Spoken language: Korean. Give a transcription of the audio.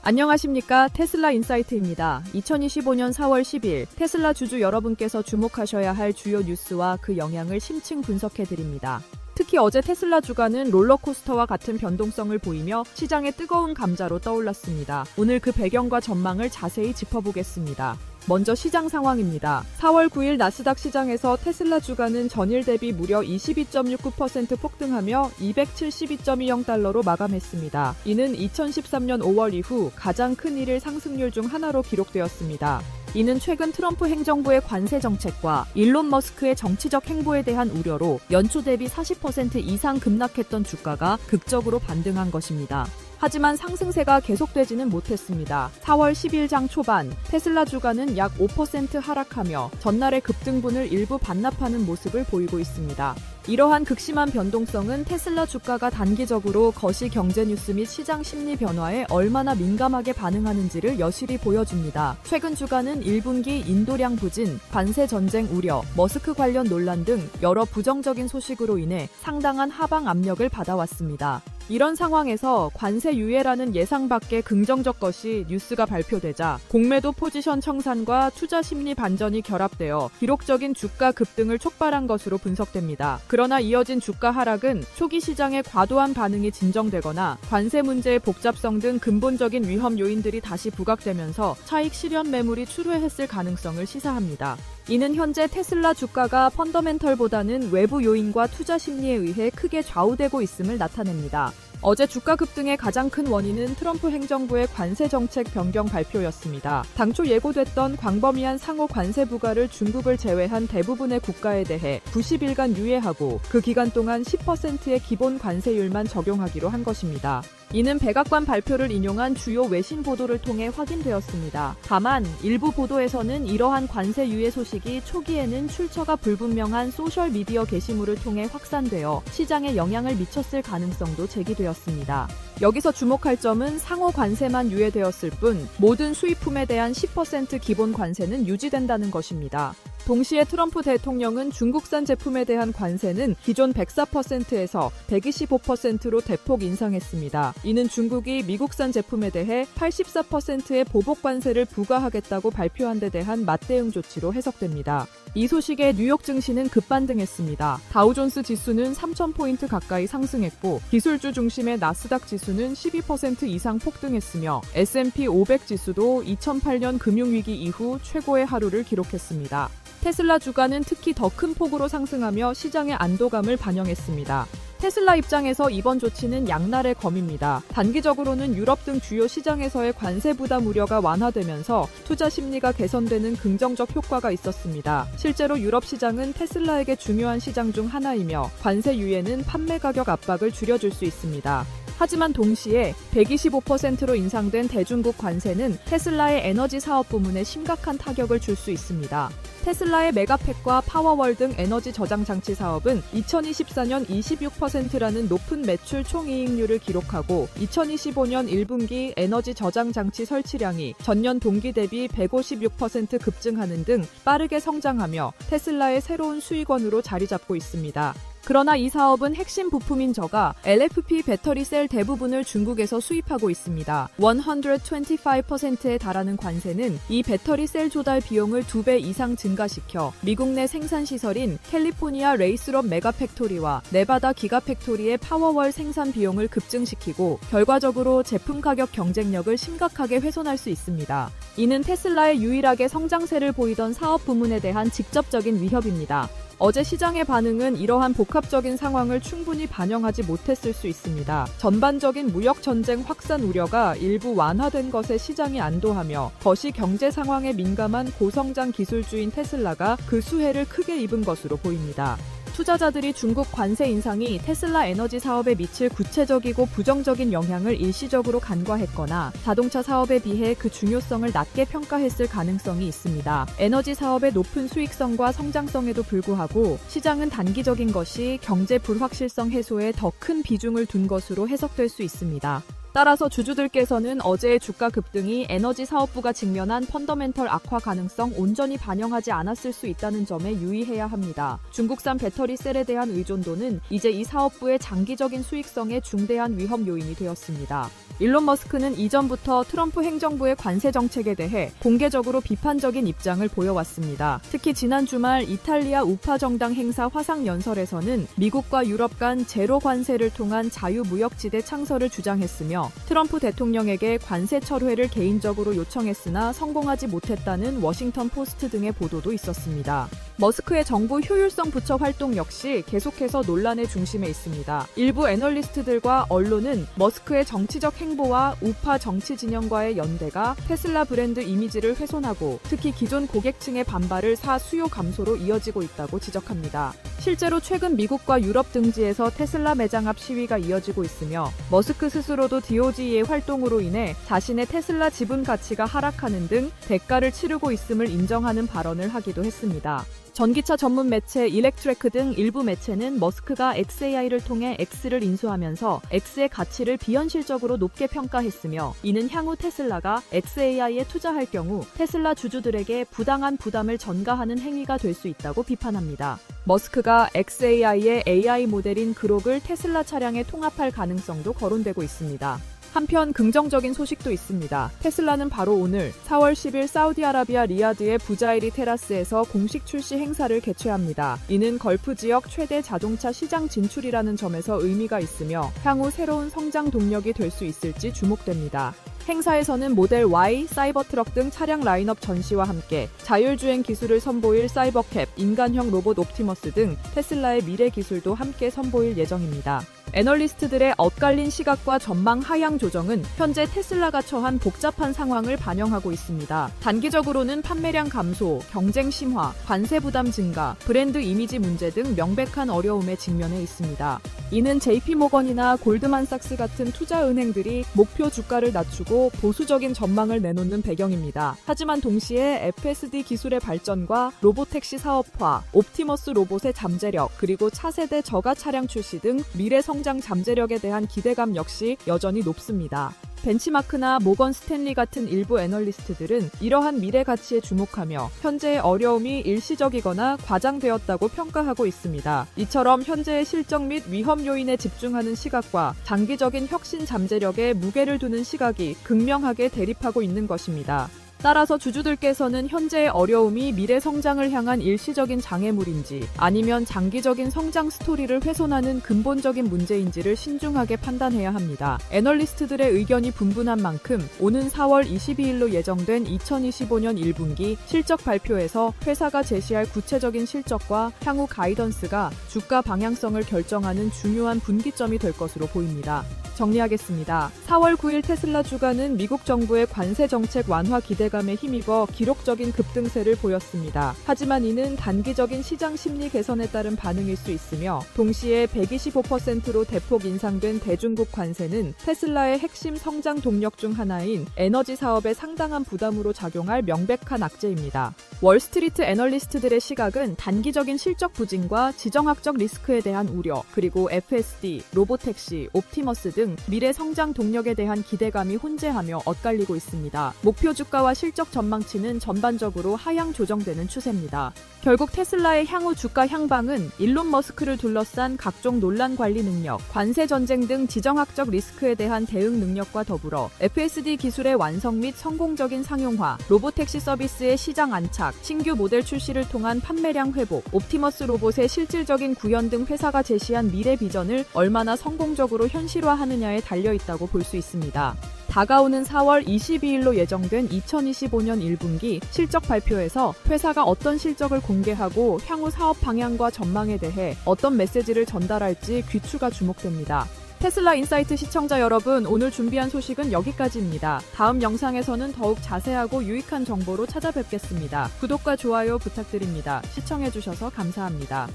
안녕하십니까. 테슬라 인사이트입니다. 2025년 4월 10일 테슬라 주주 여러분께서 주목하셔야 할 주요 뉴스와 그 영향을 심층 분석해드립니다. 특히 어제 테슬라 주가는 롤러코스터와 같은 변동성을 보이며 시장의 뜨거운 감자로 떠올랐습니다. 오늘 그 배경과 전망을 자세히 짚어보겠습니다. 먼저 시장 상황입니다. 4월 9일 나스닥 시장에서 테슬라 주가는 전일 대비 무려 22.69% 폭등하며 272.20달러로 마감했습니다. 이는 2013년 5월 이후 가장 큰 일일 상승률 중 하나로 기록되었습니다. 이는 최근 트럼프 행정부의 관세 정책과 일론 머스크의 정치적 행보에 대한 우려로 연초 대비 40% 이상 급락했던 주가가 극적으로 반등한 것입니다. 하지만 상승세가 계속되지는 못했습니다. 4월 10일 장 초반 테슬라 주가는 약 5% 하락하며 전날의 급등분을 일부 반납하는 모습을 보이고 있습니다. 이러한 극심한 변동성은 테슬라 주가가 단기적으로 거시 경제 뉴스 및 시장 심리 변화에 얼마나 민감하게 반응하는지를 여실히 보여줍니다. 최근 주가는 1분기 인도량 부진, 관세 전쟁 우려, 머스크 관련 논란 등 여러 부정적인 소식으로 인해 상당한 하방 압력을 받아왔습니다. 이런 상황에서 관세 유예라는 예상 밖의 긍정적 것이 뉴스가 발표되자 공매도 포지션 청산과 투자 심리 반전이 결합되어 기록적인 주가 급등을 촉발한 것으로 분석됩니다. 그러나 이어진 주가 하락은 초기 시장의 과도한 반응이 진정되거나 관세 문제의 복잡성 등 근본적인 위험 요인들이 다시 부각되면서 차익 실현 매물이 출회했을 가능성을 시사합니다. 이는 현재 테슬라 주가가 펀더멘털보다는 외부 요인과 투자 심리에 의해 크게 좌우되고 있음을 나타냅니다. 어제 주가 급등의 가장 큰 원인은 트럼프 행정부의 관세 정책 변경 발표였습니다. 당초 예고됐던 광범위한 상호 관세 부과를 중국을 제외한 대부분의 국가에 대해 90일간 유예하고 그 기간 동안 10%의 기본 관세율만 적용하기로 한 것입니다. 이는 백악관 발표를 인용한 주요 외신 보도를 통해 확인되었습니다. 다만 일부 보도에서는 이러한 관세 유예 소식이 초기에는 출처가 불분명한 소셜미디어 게시물을 통해 확산되어 시장에 영향을 미쳤을 가능성도 제기되었습니다. 여기서 주목할 점은 상호 관세만 유예되었을 뿐 모든 수입품에 대한 10% 기본 관세는 유지된다는 것입니다. 동시에 트럼프 대통령은 중국산 제품에 대한 관세는 기존 104%에서 125%로 대폭 인상했습니다. 이는 중국이 미국산 제품에 대해 84%의 보복 관세를 부과하겠다고 발표한 데 대한 맞대응 조치로 해석됩니다. 이 소식에 뉴욕 증시는 급반등했습니다. 다우존스 지수는 3,000포인트 가까이 상승했고 기술주 중심의 나스닥 지수는 12% 이상 폭등했으며 S&P 500 지수도 2008년 금융위기 이후 최고의 하루를 기록했습니다. 테슬라 주가는 특히 더 큰 폭으로 상승하며 시장의 안도감을 반영했습니다. 테슬라 입장에서 이번 조치는 양날의 검입니다. 단기적으로는 유럽 등 주요 시장에서의 관세 부담 우려가 완화되면서 투자 심리가 개선되는 긍정적 효과가 있었습니다. 실제로 유럽 시장은 테슬라에게 중요한 시장 중 하나이며 관세 유예는 판매 가격 압박을 줄여줄 수 있습니다. 하지만 동시에 125%로 인상된 대중국 관세는 테슬라의 에너지 사업 부문에 심각한 타격을 줄 수 있습니다. 테슬라의 메가팩과 파워월 등 에너지 저장 장치 사업은 2024년 26%라는 높은 매출 총이익률을 기록하고 2025년 1분기 에너지 저장 장치 설치량이 전년 동기 대비 156% 급증하는 등 빠르게 성장하며 테슬라의 새로운 수익원으로 자리 잡고 있습니다. 그러나 이 사업은 핵심 부품인 저가 LFP 배터리 셀 대부분을 중국에서 수입하고 있습니다. 125%에 달하는 관세는 이 배터리 셀 조달 비용을 2배 이상 증가시켜 미국 내 생산시설인 캘리포니아 레이스럽 메가팩토리와 네바다 기가팩토리의 파워월 생산 비용을 급증시키고 결과적으로 제품 가격 경쟁력을 심각하게 훼손할 수 있습니다. 이는 테슬라의 유일하게 성장세를 보이던 사업 부문에 대한 직접적인 위협입니다. 어제 시장의 반응은 이러한 복합적인 상황을 충분히 반영하지 못했을 수 있습니다. 전반적인 무역 전쟁 확산 우려가 일부 완화된 것에 시장이 안도하며 거시 경제 상황에 민감한 고성장 기술주인 테슬라가 그 수혜를 크게 입은 것으로 보입니다. 투자자들이 중국 관세 인상이 테슬라 에너지 사업에 미칠 구체적이고 부정적인 영향을 일시적으로 간과했거나 자동차 사업에 비해 그 중요성을 낮게 평가했을 가능성이 있습니다. 에너지 사업의 높은 수익성과 성장성에도 불구하고 시장은 단기적인 것이 경제 불확실성 해소에 더 큰 비중을 둔 것으로 해석될 수 있습니다. 따라서 주주들께서는 어제의 주가 급등이 에너지 사업부가 직면한 펀더멘털 악화 가능성 온전히 반영하지 않았을 수 있다는 점에 유의해야 합니다. 중국산 배터리 셀에 대한 의존도는 이제 이 사업부의 장기적인 수익성에 중대한 위험 요인이 되었습니다. 일론 머스크는 이전부터 트럼프 행정부의 관세 정책에 대해 공개적으로 비판적인 입장을 보여왔습니다. 특히 지난 주말 이탈리아 우파 정당 행사 화상연설에서는 미국과 유럽 간 제로 관세를 통한 자유무역지대 창설을 주장했으며 트럼프 대통령에게 관세 철회를 개인적으로 요청했으나 성공하지 못했다는 워싱턴 포스트 등의 보도도 있었습니다. 머스크의 정부 효율성 부처 활동 역시 계속해서 논란의 중심에 있습니다. 일부 애널리스트들과 언론은 머스크의 정치적 행보와 우파 정치 진영과의 연대가 테슬라 브랜드 이미지를 훼손하고 특히 기존 고객층의 반발을 사 수요 감소로 이어지고 있다고 지적합니다. 실제로 최근 미국과 유럽 등지에서 테슬라 매장 앞 시위가 이어지고 있으며 머스크 스스로도 DOG의 활동으로 인해 자신의 테슬라 지분 가치가 하락하는 등 대가를 치르고 있음을 인정하는 발언을 하기도 했습니다. 전기차 전문 매체 일렉트레크 등 일부 매체는 머스크가 xAI를 통해 X를 인수하면서 X의 가치를 비현실적으로 높게 평가했으며 이는 향후 테슬라가 xAI에 투자할 경우 테슬라 주주들에게 부당한 부담을 전가하는 행위가 될 수 있다고 비판합니다. 머스크가 xAI의 AI 모델인 그록을 테슬라 차량에 통합할 가능성도 거론되고 있습니다. 한편 긍정적인 소식도 있습니다. 테슬라는 바로 오늘 4월 10일 사우디아라비아 리야드의 부자이리 테라스에서 공식 출시 행사를 개최합니다. 이는 걸프 지역 최대 자동차 시장 진출이라는 점에서 의미가 있으며 향후 새로운 성장 동력이 될 수 있을지 주목됩니다. 행사에서는 모델 Y, 사이버트럭 등 차량 라인업 전시와 함께 자율주행 기술을 선보일 사이버캡, 인간형 로봇 옵티머스 등 테슬라의 미래 기술도 함께 선보일 예정입니다. 애널리스트들의 엇갈린 시각과 전망 하향 조정은 현재 테슬라가 처한 복잡한 상황을 반영하고 있습니다. 단기적으로는 판매량 감소, 경쟁 심화, 관세 부담 증가, 브랜드 이미지 문제 등 명백한 어려움에 직면해 있습니다. 이는 JP모건이나 골드만삭스 같은 투자은행들이 목표 주가를 낮추고 보수적인 전망을 내놓는 배경입니다. 하지만 동시에 FSD 기술의 발전과 로보택시 사업화, 옵티머스 로봇의 잠재력, 그리고 차세대 저가 차량 출시 등 미래 성장 잠재력에 대한 기대감 역시 여전히 높습니다. 벤치마크나 모건 스탠리 같은 일부 애널리스트들은 이러한 미래 가치에 주목하며 현재의 어려움이 일시적이거나 과장되었다고 평가하고 있습니다. 이처럼 현재의 실적 및 위험 요인에 집중하는 시각과 장기적인 혁신 잠재력에 무게를 두는 시각이 극명하게 대립하고 있는 것입니다. 따라서 주주들께서는 현재의 어려움이 미래 성장을 향한 일시적인 장애물인지 아니면 장기적인 성장 스토리를 훼손하는 근본적인 문제인지를 신중하게 판단해야 합니다. 애널리스트들의 의견이 분분한 만큼 오는 4월 22일로 예정된 2025년 1분기 실적 발표에서 회사가 제시할 구체적인 실적과 향후 가이던스가 주가 방향성을 결정하는 중요한 분기점이 될 것으로 보입니다. 정리하겠습니다. 4월 9일 테슬라 주가는 미국 정부의 관세 정책 완화 기대감에 힘입어 기록적인 급등세를 보였습니다. 하지만 이는 단기적인 시장 심리 개선에 따른 반응일 수 있으며 동시에 125%로 대폭 인상된 대중국 관세는 테슬라의 핵심 성장 동력 중 하나인 에너지 사업에 상당한 부담으로 작용할 명백한 악재입니다. 월스트리트 애널리스트들의 시각은 단기적인 실적 부진과 지정학적 리스크에 대한 우려, 그리고 FSD, 로보택시, 옵티머스 등 미래 성장 동력에 대한 기대감이 혼재하며 엇갈리고 있습니다. 목표 주가와 실적 전망치는 전반적으로 하향 조정되는 추세입니다. 결국 테슬라의 향후 주가 향방은 일론 머스크를 둘러싼 각종 논란 관리 능력, 관세 전쟁 등 지정학적 리스크에 대한 대응 능력과 더불어 FSD 기술의 완성 및 성공적인 상용화, 로보택시 서비스의 시장 안착, 신규 모델 출시를 통한 판매량 회복, 옵티머스 로봇의 실질적인 구현 등 회사가 제시한 미래 비전을 얼마나 성공적으로 현실화하느냐에 달려있다고 볼 수 있습니다. 다가오는 4월 22일로 예정된 2025년 1분기 실적 발표에서 회사가 어떤 실적을 공개하고 향후 사업 방향과 전망에 대해 어떤 메시지를 전달할지 귀추가 주목됩니다. 테슬라 인사이트 시청자 여러분, 오늘 준비한 소식은 여기까지입니다. 다음 영상에서는 더욱 자세하고 유익한 정보로 찾아뵙겠습니다. 구독과 좋아요 부탁드립니다. 시청해주셔서 감사합니다.